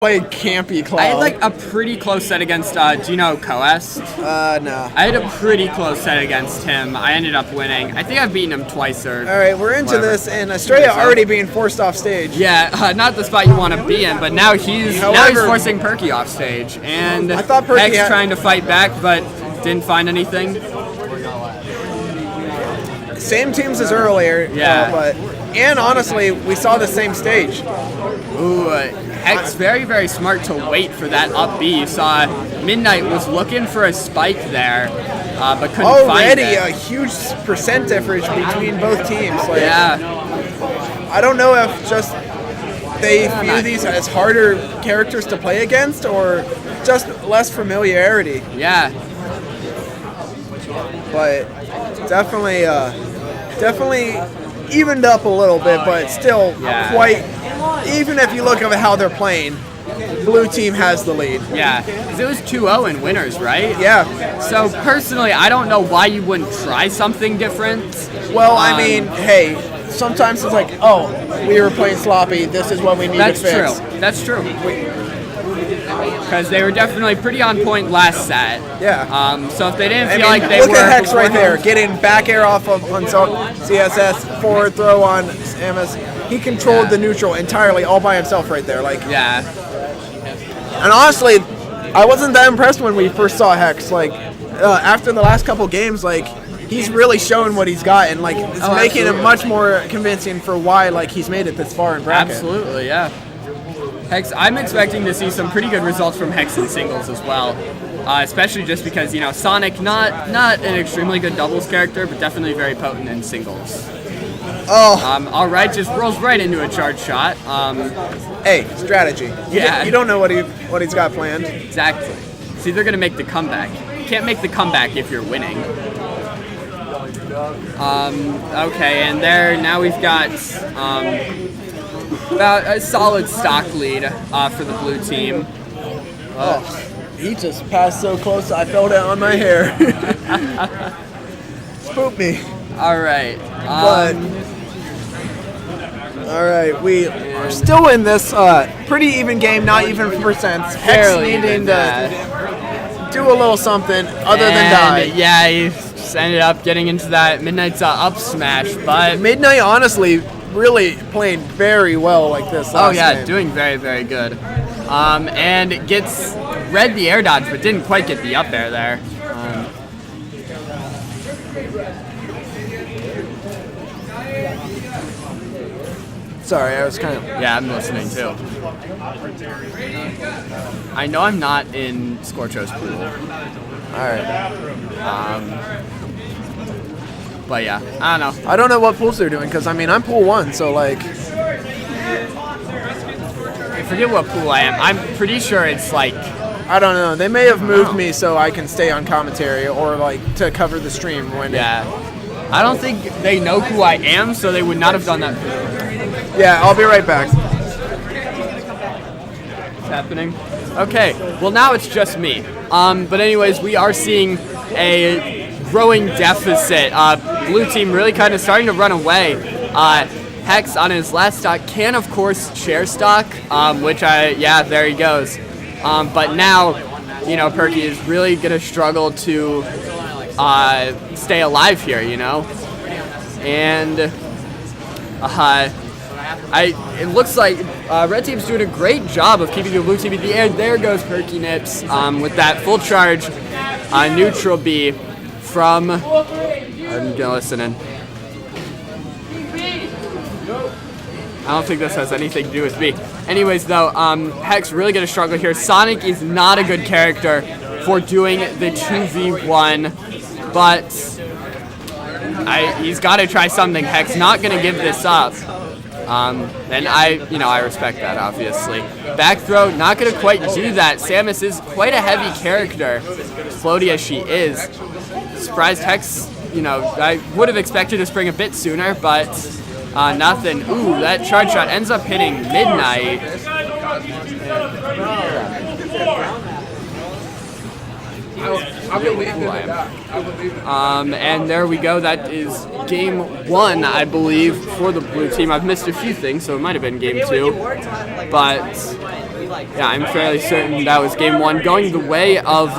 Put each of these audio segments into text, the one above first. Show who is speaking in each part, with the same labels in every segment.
Speaker 1: played Campy Claw.
Speaker 2: I had like a pretty close set against Gino Coest.
Speaker 1: No.
Speaker 2: I had a pretty close set against him. I ended up winning. I think I've beaten him twice or.
Speaker 1: All right, we're into
Speaker 2: whatever.
Speaker 1: this, and Astraea already being forced off stage.
Speaker 2: Yeah, not the spot you want to be in, but now he's forcing Perky off stage, and
Speaker 1: I thought Perky
Speaker 2: Hex trying to fight back, but didn't find anything.
Speaker 1: Same teams as earlier.
Speaker 2: Yeah.
Speaker 1: And honestly, we saw the same stage.
Speaker 2: Ooh, Hex very, very smart to wait for that up B. You saw Midnight was looking for a spike there, but couldn't find it.
Speaker 1: Already a huge percent difference between both teams. Like,
Speaker 2: Yeah.
Speaker 1: I don't know if just they view these as harder characters to play against or just less familiarity.
Speaker 2: Yeah.
Speaker 1: But definitely evened up a little bit, but still quite. Even if you look at how they're playing, blue team has the lead.
Speaker 2: Yeah, because it was 2-0 in winners, right?
Speaker 1: Yeah.
Speaker 2: So personally, I don't know why you wouldn't try something different.
Speaker 1: Well, I mean, hey, sometimes it's like, oh, we were playing sloppy. This is what we need to fix.
Speaker 2: That's true. Because they were definitely pretty on point last set.
Speaker 1: Yeah.
Speaker 2: So if they didn't feel like they
Speaker 1: look
Speaker 2: were...
Speaker 1: Look at Hex right there, getting back air off of on CSS, forward throw on Samus. He controlled the neutral entirely all by himself right there. Like,
Speaker 2: yeah.
Speaker 1: And honestly, I wasn't that impressed when we first saw Hex. Like, after the last couple games, like, he's really showing what he's got, and like, it's making him much more convincing for why like he's made it this far in bracket.
Speaker 2: Absolutely, yeah. Hex, I'm expecting to see some pretty good results from Hex in singles as well. Especially just because, you know, Sonic, not an extremely good doubles character, but definitely very potent in singles.
Speaker 1: Oh.
Speaker 2: All right, just rolls right into a charge shot.
Speaker 1: Hey, strategy. You don't know what he's got planned.
Speaker 2: Exactly. It's either going to make the comeback. You can't make the comeback if you're winning. Okay, and there, now we've got about a solid stock lead for the blue team.
Speaker 1: He just passed so close, I felt it on my hair. Spooked me.
Speaker 2: All right.
Speaker 1: All right, we are still in this pretty even game, not even percents. Hex needing to do a little something other than die.
Speaker 2: Yeah, he just ended up getting into that Midnight's up smash, but
Speaker 1: Midnight honestly really playing very well like this last game.
Speaker 2: Doing very, very good. And read the air dodge, but didn't quite get the up air there.
Speaker 1: Sorry, I was kind of...
Speaker 2: Yeah, I'm listening too. I know I'm not in Scorcho's pool.
Speaker 1: Alright.
Speaker 2: But yeah, I don't know.
Speaker 1: I don't know what pools they're doing, because I mean, I'm pool 1, so like...
Speaker 2: I forget what pool I am. I'm pretty sure it's like...
Speaker 1: I don't know. They may have moved me so I can stay on commentary or like to cover the stream when...
Speaker 2: Yeah. I don't think they know who I am, so they would not have done that.
Speaker 1: Yeah, I'll be right back.
Speaker 2: What's happening? Okay, well now it's just me. But anyways, we are seeing a growing deficit. Blue team really kind of starting to run away. Hex on his last stock can of course share stock, which there he goes. But now, you know, Perky is really gonna struggle to stay alive here, you know? And it looks like Red Team's doing a great job of keeping the blue team in the air. There goes Perkinips with that full charge neutral B from... I'm gonna listen in. I don't think this has anything to do with me. Anyways, though, Hex really gonna struggle here. Sonic is not a good character for doing the 2v1, but he's got to try something. Hex not gonna give this up. And I respect that, obviously. Back throw, not gonna quite do that. Samus is quite a heavy character, floaty as she is. Surprised Hex, you know, I would have expected to spring a bit sooner, but nothing. Ooh, that charge shot ends up hitting Midnight. And there we go. That is game 1, I believe, for the blue team. I've missed a few things, so it might have been game 2. But Yeah, I'm fairly certain that was game 1, going the way of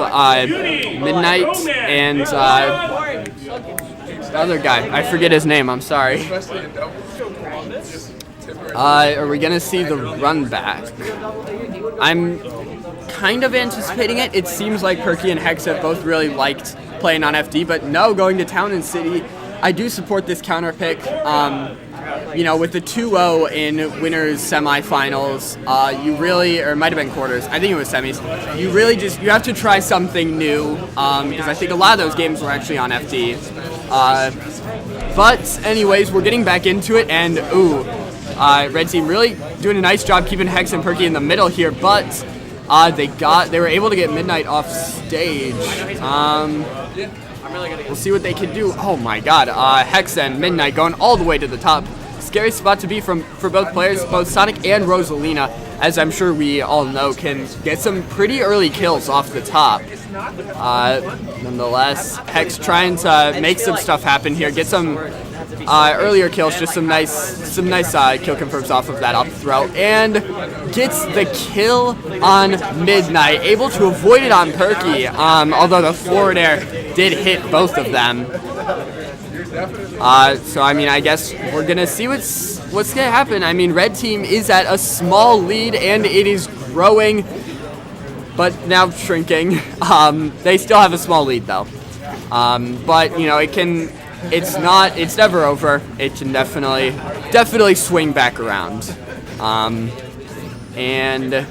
Speaker 2: Midnight and the other guy. I forget his name, I'm sorry. Are we going to see the run back? I'm kind of anticipating it. It seems like Perky and Hex have both really liked playing on FD, but no, going to Town and City. I do support this counter pick. You know, with the 2-0 in winners semifinals, you really, or it might have been quarters, I think it was semis, you really just, you have to try something new, because I think a lot of those games were actually on FD. But anyways, we're getting back into it, and red team really doing a nice job keeping Hex and Perky in the middle here, but they were able to get Midnight off stage. We'll see what they can do. Oh my god, Hex and Midnight going all the way to the top. Scary spot to be for both players. Both Sonic and Rosalina, as I'm sure we all know, can get some pretty early kills off the top. Nonetheless, Hex trying to make some stuff happen here, get some earlier kills, just some nice kill confirms off of that up throw, and gets the kill on Midnight, able to avoid it on Perky, although the forward air did hit both of them. So I mean, I guess we're gonna see what's gonna happen. I mean, red team is at a small lead and it is growing, but now shrinking. They still have a small lead though, but you know, it's never over. It can definitely swing back around. And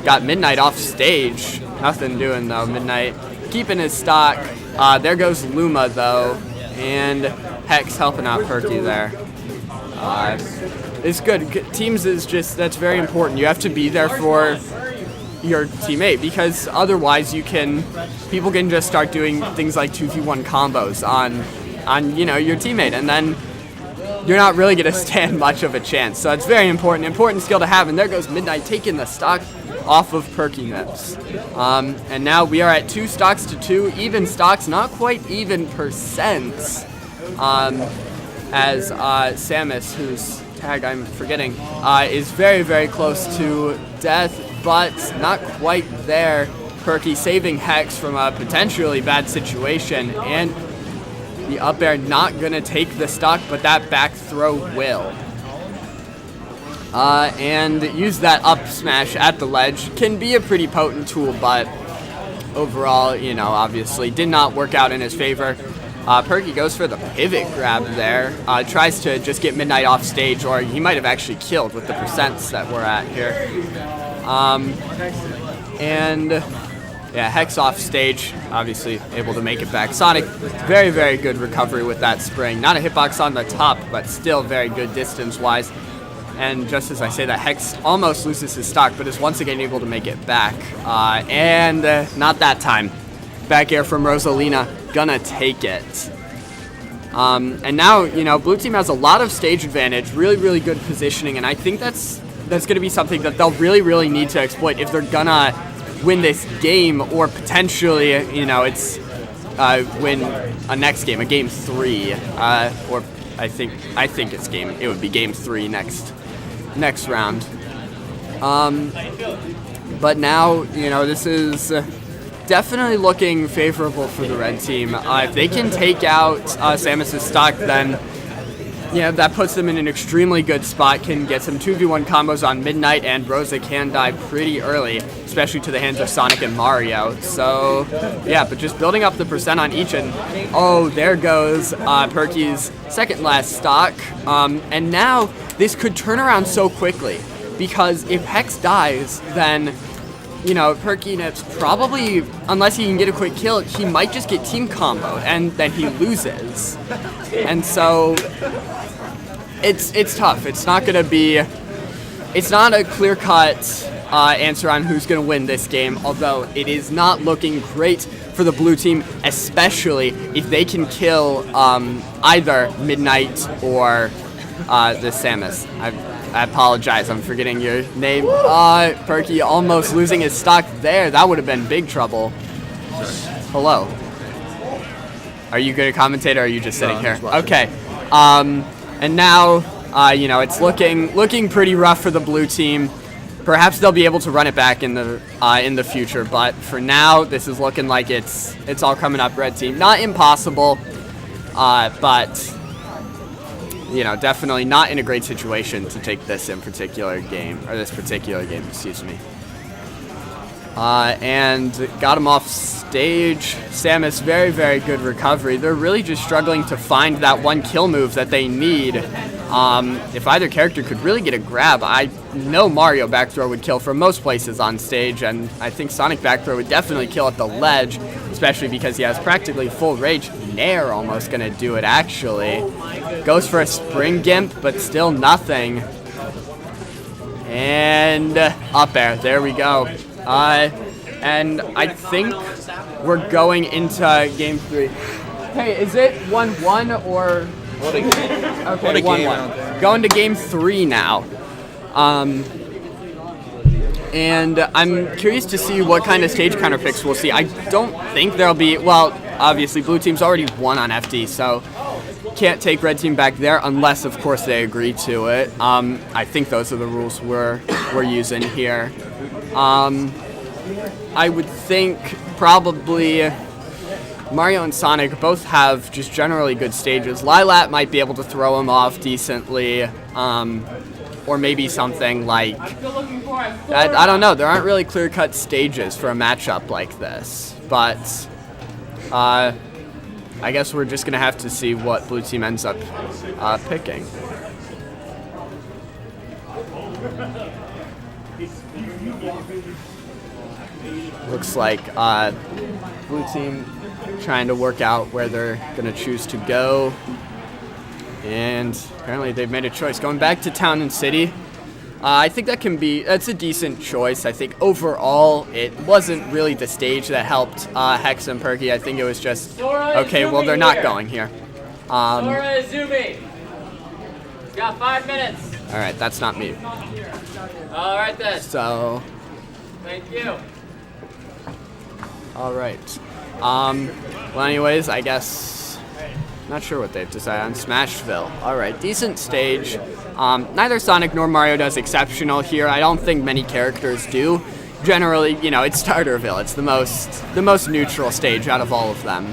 Speaker 2: got Midnight off stage. Nothing doing though. Midnight keeping his stock. There goes Luma though, and Hex helping out Perky there. It's good. Teams is just, that's very important. You have to be there for your teammate, because otherwise people can just start doing things like 2v1 combos on you know, your teammate, and then you're not really going to stand much of a chance. So it's very important skill to have. And there goes Midnight taking the stock off of Perkinips. And now we are at 2 stocks to 2, even stocks, not quite even percents. As Samus, whose tag I'm forgetting, is very close to death, but not quite there. Perky saving Hex from a potentially bad situation, and the up air not gonna take the stock, but that back throw will. And use that up smash at the ledge can be a pretty potent tool, but overall, you know, obviously did not work out in his favor. Perky goes for the pivot grab there, tries to just get Midnight off stage, or he might have actually killed with the percents that we're at here. And yeah, Hex off stage, obviously able to make it back. Sonic, very good recovery with that spring. Not a hitbox on the top, but still very good distance-wise. And just as I say that, Hex almost loses his stock, but is once again able to make it back. And not that time. Back air from Rosalina, gonna take it. And now, you know, blue team has a lot of stage advantage, really good positioning, and I think that's gonna be something that they'll really need to exploit if they're gonna win this game, or potentially, you know, it's win a next game, a game 3, or I think it would be game 3 next round. But now, you know, this is definitely looking favorable for the red team. If they can take out Samus's stock, then yeah, that puts them in an extremely good spot. Can get some 2v1 combos on Midnight, and Rosa can die pretty early, especially to the hands of Sonic and Mario. So yeah, but just building up the percent on each, and oh, there goes Perky's second last stock. And now this could turn around so quickly, because if Hex dies, then, you know, Perkinips probably, unless he can get a quick kill, he might just get team comboed, and then he loses. And so it's tough. It's not a clear-cut answer on who's going to win this game, although it is not looking great for the blue team, especially if they can kill either Midnight or the Samus. I apologize, I'm forgetting your name. Perky almost losing his stock there. That would have been big trouble. Hello. Are you good at commentator, or are you just sitting here? Okay. And now, you know, it's looking pretty rough for the blue team. perhaps they'll be able to run it back in the future. But for now, this is looking like it's all coming up red team. Not impossible, but you know, definitely not in a great situation to take this particular game, excuse me. And got him off stage. Samus, very, very good recovery. They're really just struggling to find that one kill move that they need. If either character could really get a grab, I know Mario back throw would kill from most places on stage, and I think Sonic back throw would definitely kill at the ledge, especially because he has practically full rage. Nair almost gonna do it, actually. Goes for a spring gimp, but still nothing. And up air, there we go. And I think we're going into game 3. Hey, is it 1-1 or? Okay, 1-1. Going to game 3 now. And I'm curious to see what kind of stage counter picks we'll see. I don't think there'll be, well, obviously blue team's already won on FD, so can't take red team back there unless, of course, they agree to it. I think those are the rules we're using here. I would think probably Mario and Sonic both have just generally good stages. Lilat might be able to throw him off decently, or maybe something like, I don't know, there aren't really clear-cut stages for a matchup like this, but I guess we're just going to have to see what blue team ends up picking. Looks like blue team trying to work out where they're going to choose to go. And apparently they've made a choice. Going back to Town and City. I think that's a decent choice. I think overall it wasn't really the stage that helped Hex and Perky. I think it was just, okay, well, they're not going here.
Speaker 3: Sora Izumi. Got 5 minutes.
Speaker 2: All right, that's not me.
Speaker 3: All right then.
Speaker 2: So.
Speaker 3: Thank you.
Speaker 2: All right. Well, anyways, I guess, not sure what they've decided on. Smashville. All right, decent stage. Neither Sonic nor Mario does exceptional here. I don't think many characters do. Generally, you know, it's Starterville. It's the most neutral stage out of all of them.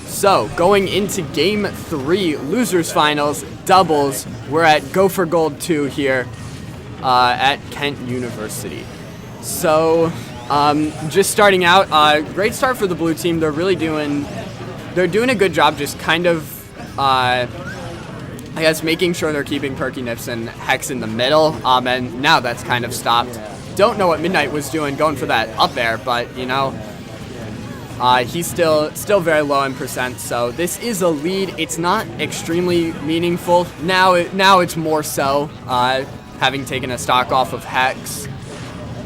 Speaker 2: So, going into Game 3, Losers Finals, doubles. We're at Go for Gold 2 here at Kent University. So, just starting out, great start for the blue team. They're doing a good job just kind of, I guess, making sure they're keeping Perkinips and Hex in the middle, and now that's kind of stopped. Don't know what Midnight was doing going for that up air, but, you know, he's still very low in percent, so this is a lead. It's not extremely meaningful. Now it's more so, having taken a stock off of Hex.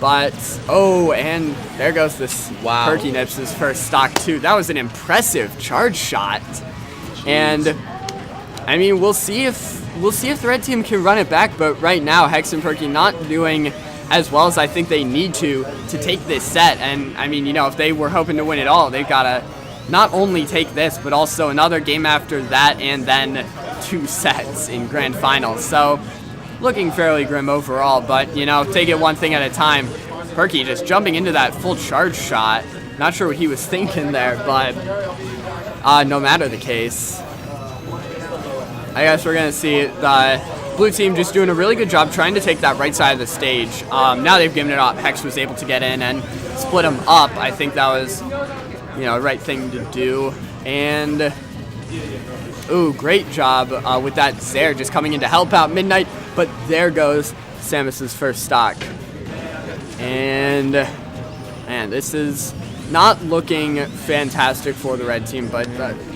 Speaker 2: But, oh, and there goes this Perkinips' first stock, too. That was an impressive charge shot. Jeez. And, I mean, we'll see if the red team can run it back, but right now, Hex and Perky not doing as well as I think they need to take this set. And, I mean, you know, if they were hoping to win it all, they've got to not only take this, but also another game after that, and then 2 sets in grand finals. So, looking fairly grim overall, but, you know, take it one thing at a time. Perky just jumping into that full charge shot. Not sure what he was thinking there, but no matter the case, I guess we're going to see the blue team just doing a really good job trying to take that right side of the stage. Now they've given it up. Hex was able to get in and split him up. I think that was, you know, the right thing to do. And, ooh, great job with that Zaire just coming in to help out Midnight. But there goes Samus's first stock. And, man, this is not looking fantastic for the red team, but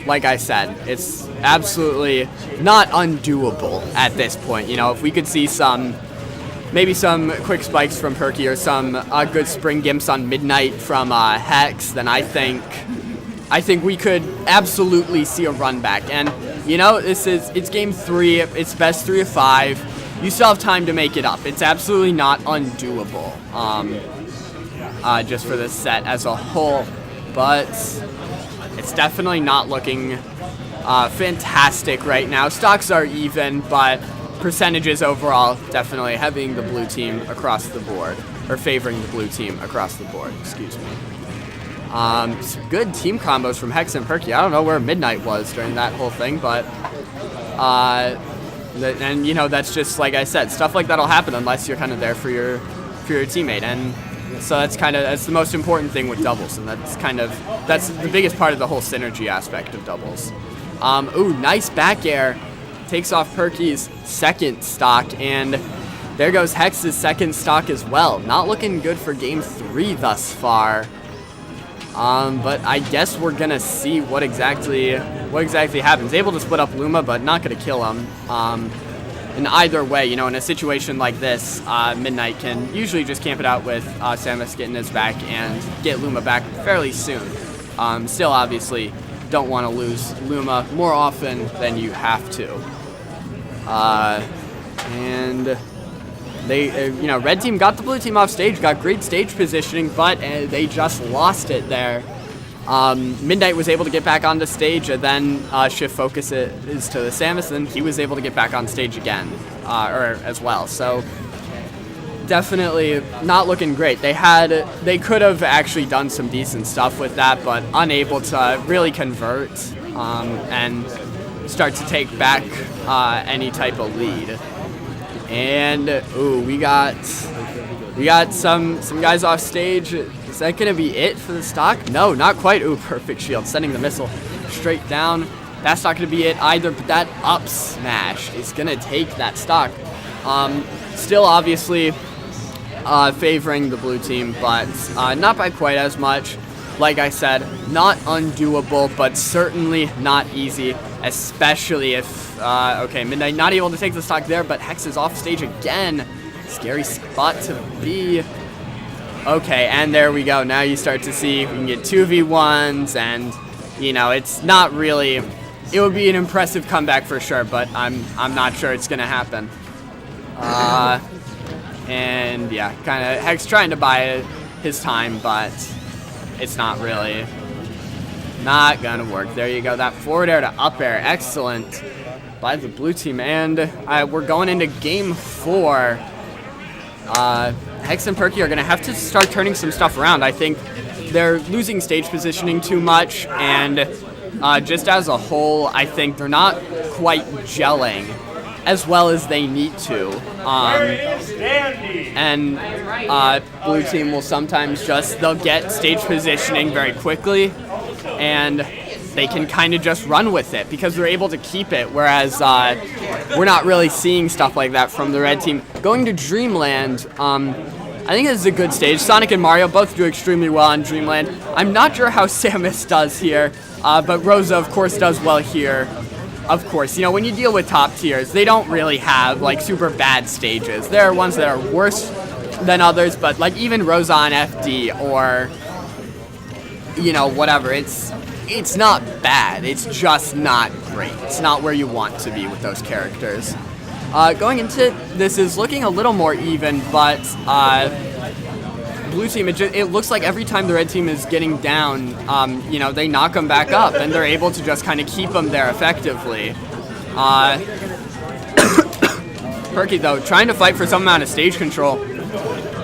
Speaker 2: like I said, it's absolutely not undoable at this point. You know, if we could see maybe some quick spikes from Perky or some good spring gimps on Midnight from Hex, then I think we could absolutely see a run back. And, you know, it's game 3, it's best 3 of 5. You still have time to make it up. It's absolutely not undoable, just for this set as a whole. But it's definitely not looking fantastic right now. Stocks are even, but percentages overall, definitely having the blue team across the board, or favoring the blue team across the board, excuse me. Some good team combos from Hex and Perky. I don't know where Midnight was during that whole thing, but and you know, that's just like I said, stuff like that'll happen unless you're kind of there for your teammate, and so that's the most important thing with doubles, and that's the biggest part of the whole synergy aspect of doubles. Ooh, nice back air, takes off Perky's second stock, and there goes Hex's second stock as well. Not looking good for game 3 thus far. But I guess we're gonna see what exactly happens. Able to split up Luma, but not gonna kill him. In either way, you know, in a situation like this, Midnight can usually just camp it out with Samus getting his back and get Luma back fairly soon. Still, obviously, don't want to lose Luma more often than you have to. And they, you know, red team got the blue team off stage, got great stage positioning, but they just lost it there. Midnight was able to get back on the stage, and then shift focus is to the Samus, and he was able to get back on stage again, or as well. So definitely not looking great. They could have actually done some decent stuff with that, but unable to really convert and start to take back any type of lead. And ooh, we got some guys off stage. Is that gonna be it for the stock? No, not quite. Ooh, perfect shield, sending the missile straight down. That's not gonna be it either, but that up smash is gonna take that stock. Still obviously favoring the blue team, but not by quite as much. Like I said, not undoable, but certainly not easy, especially if, okay, Midnight not able to take the stock there, but Hex is off stage again. Scary spot to be. Okay, and there we go. Now you start to see we can get 2v1s, and, you know, it's not really, it would be an impressive comeback for sure, but I'm not sure it's going to happen. And yeah, kind of Hex trying to buy his time, but it's not really, not gonna work. There you go, that forward air to up air, excellent by the blue team, and we're going into game 4. Hex and Perky are gonna have to start turning some stuff around. I think they're losing stage positioning too much, and just as a whole, I think they're not quite gelling as well as they need to. And blue team will sometimes they'll get stage positioning very quickly, and they can kind of just run with it because they're able to keep it, whereas we're not really seeing stuff like that from the red team. Going to Dreamland, I think this is a good stage. Sonic and Mario both do extremely well on Dreamland. I'm not sure how Samus does here, but Rosa, of course, does well here. Of course, you know, when you deal with top tiers, they don't really have, like, super bad stages. There are ones that are worse than others, but, like, even Rosa on FD or, you know, whatever, it's not bad. It's just not great. It's not where you want to be with those characters. Going into this is looking a little more even, but blue team, it looks like every time the red team is getting down, you know, they knock them back up, and they're able to just kind of keep them there effectively. Perky, though, trying to fight for some amount of stage control,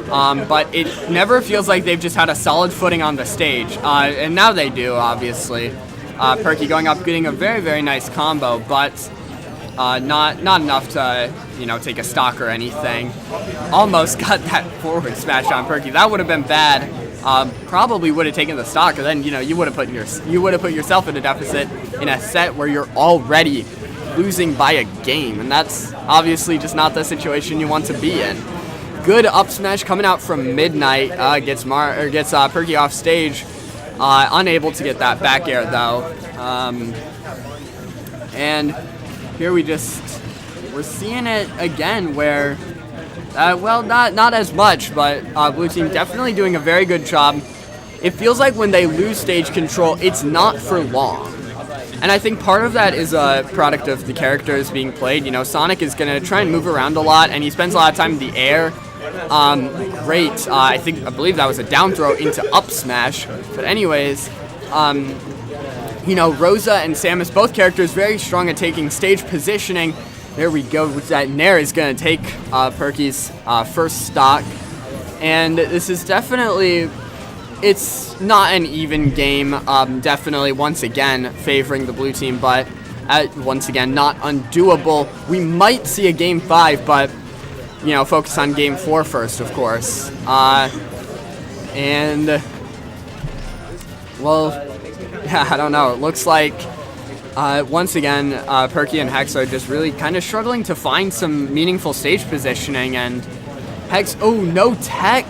Speaker 2: but it never feels like they've just had a solid footing on the stage, and now they do, obviously. Perky going up, getting a very, very nice combo, but not enough to, you know, take a stock or anything. Almost got that forward smash on Perky. That would have been bad. Probably would have taken the stock, and then, you know, you would have put yourself in a deficit in a set where you're already losing by a game, and that's obviously just not the situation you want to be in. Good up smash coming out from Midnight. Gets Perky off stage. Unable to get that back air though. And here we're seeing it again where, well, not as much, but blue team definitely doing a very good job. It feels like when they lose stage control, it's not for long. And I think part of that is a product of the characters being played. You know, Sonic is going to try and move around a lot, and he spends a lot of time in the air. Great. I believe that was a down throw into up smash. But anyways, you know, Rosa and Samus, both characters very strong at taking stage positioning, There we go. That Nair is going to take Perky's first stock. And this is definitely, it's not an even game. Definitely, once again, favoring the blue team, but once again, not undoable. We might see a game 5, but, you know, focus on game 4 first, of course. And, well, yeah, I don't know. It looks like, once again, Perky and Hex are just really kind of struggling to find some meaningful stage positioning, and Hex, oh, no tech,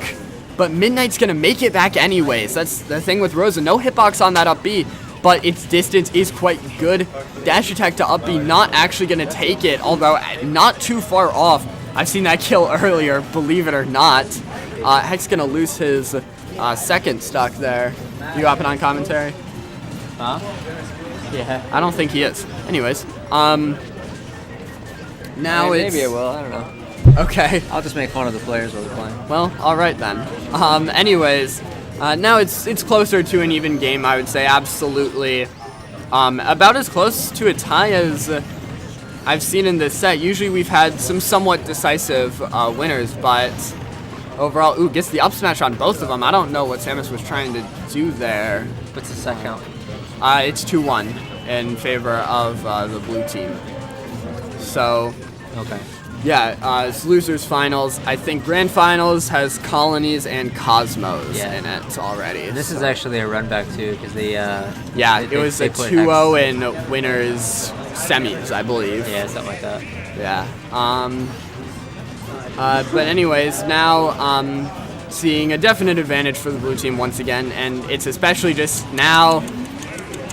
Speaker 2: but Midnight's going to make it back anyways. That's the thing with Rosa. No hitbox on that up B, but its distance is quite good. Dash attack to up B, not actually going to take it, although not too far off. I've seen that kill earlier, believe it or not. Hex going to lose his second stock there. You hopping on commentary?
Speaker 4: Huh? Yeah.
Speaker 2: I don't think he is. Anyways, now it's...
Speaker 4: Maybe I will, I don't know.
Speaker 2: Okay.
Speaker 4: I'll just make fun of the players while they're playing.
Speaker 2: Well, alright then. Anyways, now it's closer to an even game, I would say, absolutely. About as close to a tie as I've seen in this set. Usually we've had some somewhat decisive winners, but overall, ooh, gets the up smash on both of them. I don't know what Samus was trying to do there.
Speaker 4: What's the set count?
Speaker 2: It's 2-1 in favor of the blue team. So,
Speaker 4: Okay.
Speaker 2: yeah, it's losers finals. I think grand finals has Colonies and Cosmos in it already.
Speaker 4: And this is actually a run back too, because they
Speaker 2: it was a
Speaker 4: put
Speaker 2: 2-0 in winners semis, I believe.
Speaker 4: Yeah, something like that.
Speaker 2: Yeah. But anyways, now seeing a definite advantage for the blue team once again, and it's especially just now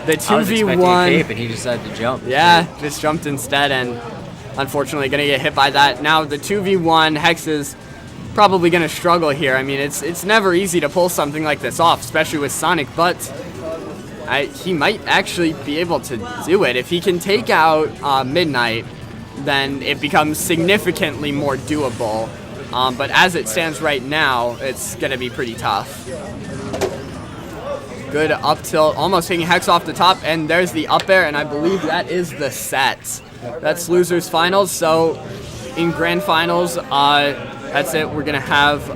Speaker 2: the 2v1.
Speaker 4: I was expecting a cape, and he decided to jump.
Speaker 2: Yeah, just jumped instead, and unfortunately going to get hit by that. Now the 2v1, Hex is probably going to struggle here. I mean, it's never easy to pull something like this off, especially with Sonic, but he might actually be able to do it. If he can take out Midnight, then it becomes significantly more doable. But as it stands right now, it's going to be pretty tough. Good up tilt, almost taking Hex off the top, and there's the up air, and I believe that is the set. That's losers finals, so in grand finals, that's it. We're going to have